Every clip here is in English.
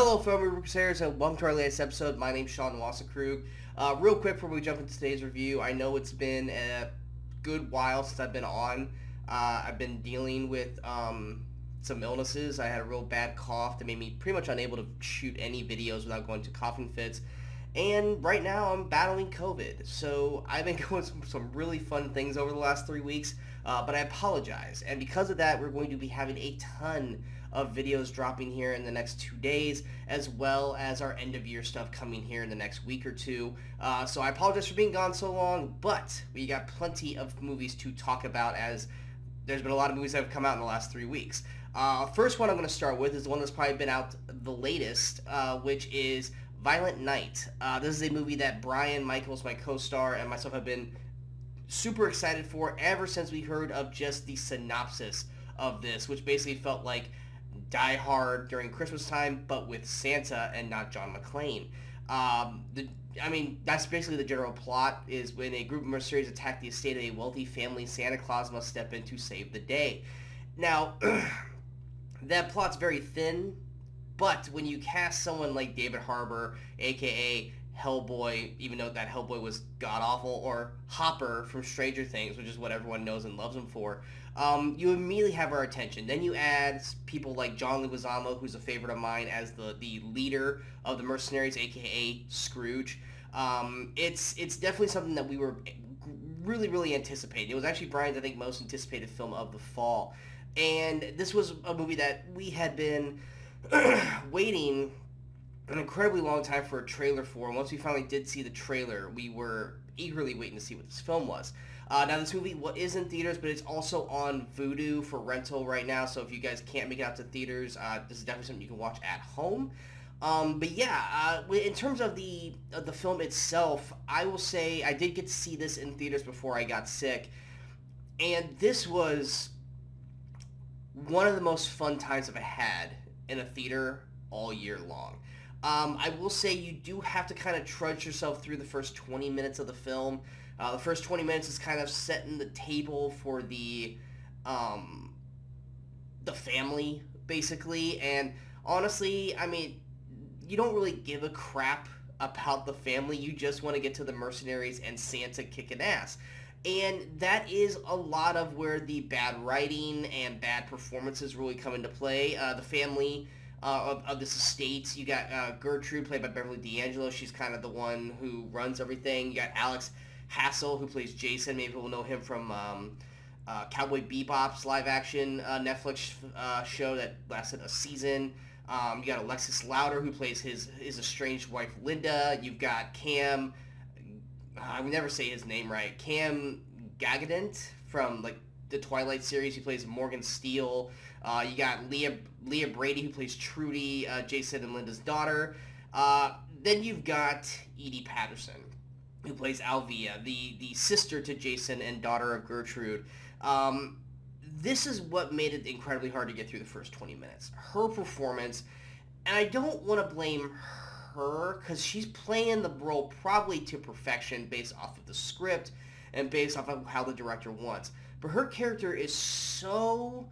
Hello, Movie Crusaders, and welcome to our latest episode. My name's Sean Wasserkrug. Real quick before we jump into today's review, I know it's been a good while since I've been on. I've been dealing with some illnesses. I had a real bad cough that made me pretty much unable to shoot any videos without going to coughing fits. And right now I'm battling COVID. So I've been going through some really fun things over the last 3 weeks, but I apologize. And because of that, we're going to be having a ton of videos dropping here in the next 2 days, as well as our end of year stuff coming here in the next week or two. So I apologize for being gone so long, but we got plenty of movies to talk about, as there's been a lot of movies that have come out in the last 3 weeks. First one I'm going to start with is the one that's probably been out the latest, which is Violent Night. This is a movie that Brian Michaels, my co-star, and myself have been super excited for ever since we heard of just the synopsis of this, which basically felt like Die Hard during Christmas time, but with Santa and not John McClane. That's basically the general plot, is when a group of mercenaries attack the estate of a wealthy family, Santa Claus must step in to save the day. Now, that plot's very thin, but when you cast someone like David Harbour, aka Hellboy, even though that Hellboy was god-awful, or Hopper from Stranger Things, which is what everyone knows and loves him for, you immediately have our attention. Then you add people like John Leguizamo, who's a favorite of mine, as the leader of the mercenaries, aka Scrooge. It's definitely something that we were really anticipating. It was actually Brian's, I think, most anticipated film of the fall. And this was a movie that we had been waiting an incredibly long time for a trailer for, and once we finally did see the trailer, we were eagerly waiting to see what this film was. Now, this movie is in theaters, but it's also on Vudu for rental right now, so if you guys can't make it out to theaters, this is definitely something you can watch at home. In terms of the film itself, I will say I did get to see this in theaters before I got sick, and this was one of the most fun times I've had in a theater all year long. I will say you do have to kind of trudge yourself through the first 20 minutes of the film. The first 20 minutes is kind of setting the table for the family, basically. And honestly, you don't really give a crap about the family. You just want to get to the mercenaries and Santa kicking ass. And that is a lot of where the bad writing and bad performances really come into play. The family of this estate, you got Gertrude, played by Beverly D'Angelo. She's kind of the one who runs everything. You got Alex Hassel, who plays Jason. Maybe we'll know him from Cowboy Bebop's live-action Netflix show that lasted a season. You got Alexis Louder, who plays his estranged wife, Linda. You've got Cam... I would never say his name right. Cam Gagadent from the Twilight series. He plays Morgan Steele. You got Leah Brady, who plays Trudy, Jason and Linda's daughter. Then you've got Edie Patterson, who plays Alvia, the sister to Jason and daughter of Gertrude. This is what made it incredibly hard to get through the first 20 minutes. Her performance, and I don't want to blame her, because she's playing the role probably to perfection based off of the script and based off of how the director wants. But her character is so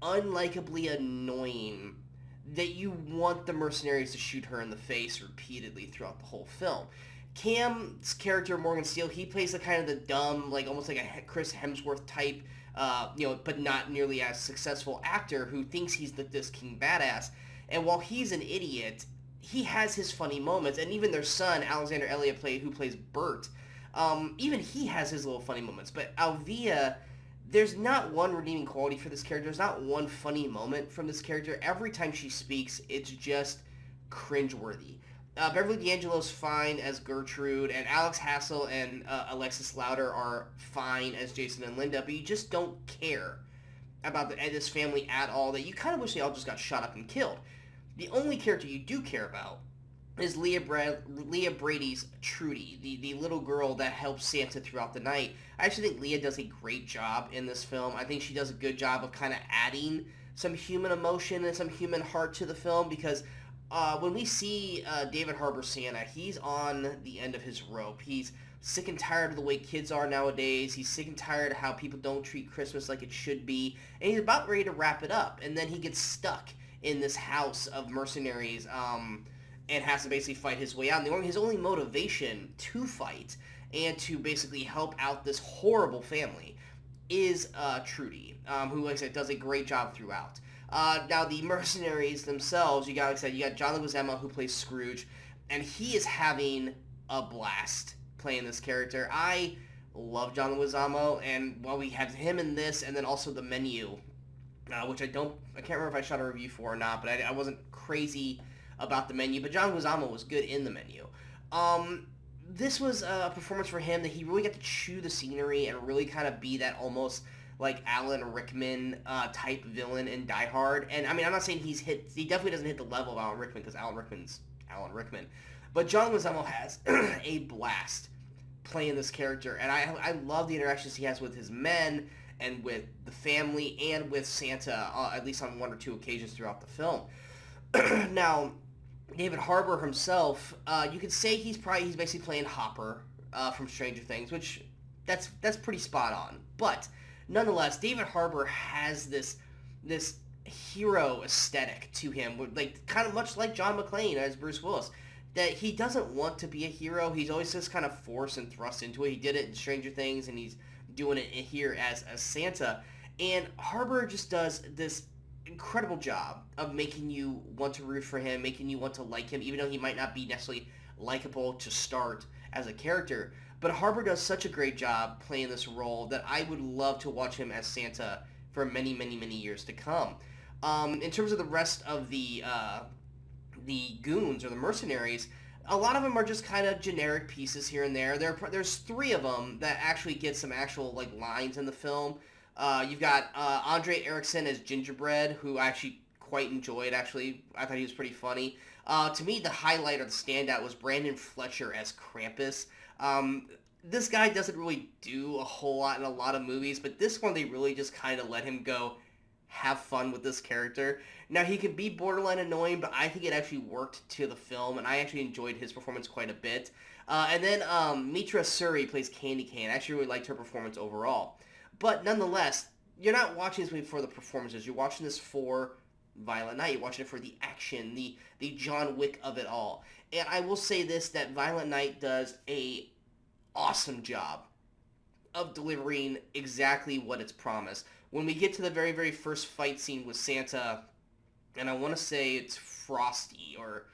unlikably annoying that you want the mercenaries to shoot her in the face repeatedly throughout the whole film. Cam's character, Morgan Steele, he plays the kind of the dumb, almost like a Chris Hemsworth type, but not nearly as successful actor who thinks he's this king badass. And while he's an idiot, he has his funny moments, and even their son, Alexander Elliott, who plays Bert, even he has his little funny moments. But Alvia, there's not one redeeming quality for this character. There's not one funny moment from this character. Every time she speaks, it's just cringeworthy. Beverly D'Angelo's fine as Gertrude, and Alex Hassel and Alexis Louder are fine as Jason and Linda, but you just don't care about this family at all, that you kind of wish they all just got shot up and killed. The only character you do care about is Leah Brady's Trudy, the little girl that helps Santa throughout the night. I actually think Leah does a great job in this film. I think she does a good job of kind of adding some human emotion and some human heart to the film, because when we see David Harbour Santa, he's on the end of his rope. He's sick and tired of the way kids are nowadays. He's sick and tired of how people don't treat Christmas like it should be. And he's about ready to wrap it up. And then he gets stuck in this house of mercenaries, and has to basically fight his way out. And his only motivation to fight and to basically help out this horrible family is Trudy, who, like I said, does a great job throughout. Now, the mercenaries themselves, like I said, you got John Leguizamo, who plays Scrooge, and he is having a blast playing this character. I love John Leguizamo, and while we have him in this, and then also The Menu, which I can't remember if I shot a review for or not, but I wasn't crazy about The Menu, but John Leguizamo was good in The Menu. This was a performance for him that he really got to chew the scenery and really kind of be that almost like Alan Rickman type villain in Die Hard. And I mean, I'm not saying he definitely doesn't hit the level of Alan Rickman, because Alan Rickman's Alan Rickman. But John Leguizamo has a blast playing this character, and I love the interactions he has with his men and with the family and with Santa, at least on one or two occasions throughout the film. Now, David Harbour himself, you could say he's basically playing Hopper from Stranger Things, which that's pretty spot on. But nonetheless, David Harbour has this hero aesthetic to him, like kind of much like John McClane as Bruce Willis, that he doesn't want to be a hero. He's always just kind of forced and thrust into it. He did it in Stranger Things, and he's doing it here as Santa. And Harbour just does this incredible job of making you want to root for him, making you want to like him, even though he might not be necessarily likable to start as a character. But Harbour does such a great job playing this role that I would love to watch him as Santa for many, many, many years to come. In terms of the rest of the goons or the mercenaries, a lot of them are just kind of generic pieces here and there. There's three of them that actually get some actual like lines in the film. You've got Andre Erickson as Gingerbread, who I actually quite enjoyed. Actually, I thought he was pretty funny. To me, the highlight or the standout was Brandon Fletcher as Krampus. This guy doesn't really do a whole lot in a lot of movies, but this one they really just kind of let him go have fun with this character. Now, he can be borderline annoying, but I think it actually worked to the film, and I actually enjoyed his performance quite a bit. And then Mitra Suri plays Candy Cane. I actually really liked her performance overall. But nonetheless, you're not watching this movie for the performances. You're watching this for Violent Night. You're watching it for the action, the John Wick of it all. And I will say this, that Violent Night does a awesome job of delivering exactly what it's promised. When we get to the very, very first fight scene with Santa, and I want to say it's Frosty, or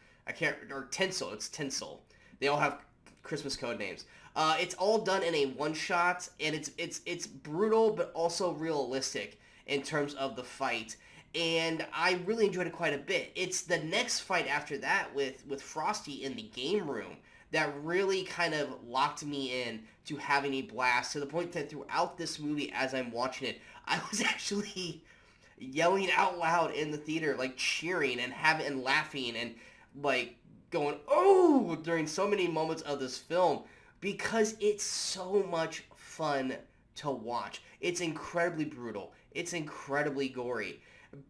Tinsel. It's Tinsel. They all have Christmas code names. It's all done in a one shot, and it's brutal but also realistic in terms of the fight. And I really enjoyed it quite a bit. It's the next fight after that with Frosty in the game room that really kind of locked me in to having a blast, to the point that throughout this movie, as I'm watching it, I was actually yelling out loud in the theater, like cheering and laughing and like going, oh, during so many moments of this film, because it's so much fun to watch. It's incredibly brutal. It's incredibly gory.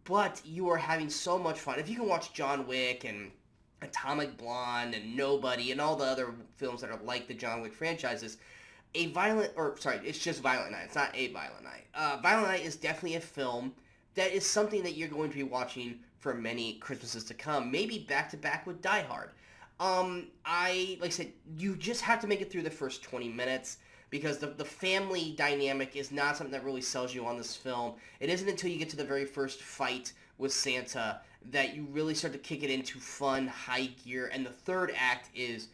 But you are having so much fun. If you can watch John Wick and Atomic Blonde and Nobody and all the other films that are like the John Wick franchises, it's just Violent Night. It's not A Violent Night. Violent Night is definitely a film that is something that you're going to be watching for many Christmases to come, maybe back to back with Die Hard. Like I said, you just have to make it through the first 20 minutes, because the family dynamic is not something that really sells you on this film. It isn't until you get to the very first fight with Santa that you really start to kick it into fun, high gear, and the third act is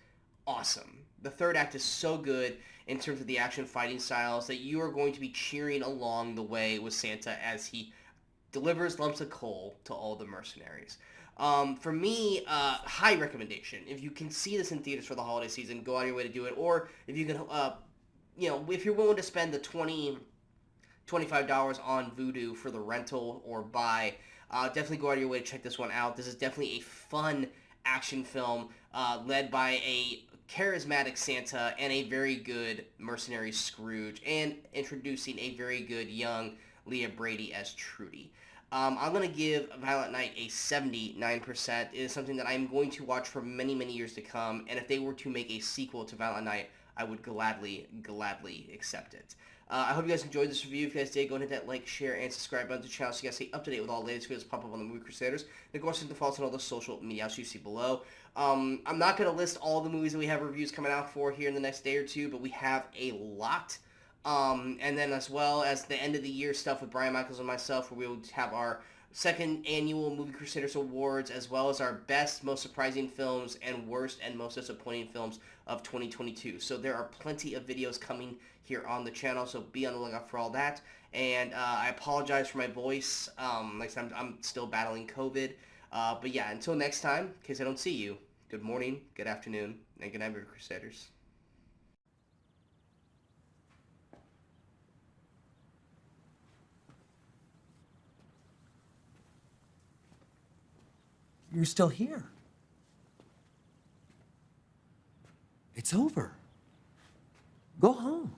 awesome. The third act is so good in terms of the action fighting styles that you are going to be cheering along the way with Santa as he delivers lumps of coal to all the mercenaries. For me, high recommendation. If you can see this in theaters for the holiday season, go out of your way to do it. Or if you can, if you're willing to spend the $25 on Vudu for the rental or buy, definitely go out of your way to check this one out. This is definitely a fun action film led by a charismatic Santa and a very good mercenary Scrooge, and introducing a very good young Leah Brady as Trudy. I'm going to give Violent Night a 79%. It is something that I'm going to watch for many, many years to come, and if they were to make a sequel to Violent Night, I would gladly accept it. I hope you guys enjoyed this review. If you guys did, go ahead and hit that like, share, and subscribe button to the channel so you guys stay up to date with all the latest videos pop up on the Movie Crusaders. And of course, hit the follow us on all the social media outlets you see below. I'm not going to list all the movies that we have reviews coming out for here in the next day or two, but we have a lot. And then as well as the end of the year stuff with Brian Michaels and myself, where we will have our second annual Movie Crusaders Awards, as well as our best, most surprising films and worst and most disappointing films of 2022. So there are plenty of videos coming here on the channel, so be on the lookout for all that. And I apologize for my voice. Like I said, I'm still battling COVID. But yeah, until next time, in case I don't see you, good morning, good afternoon, and good night, Movie Crusaders. You're still here. It's over. Go home.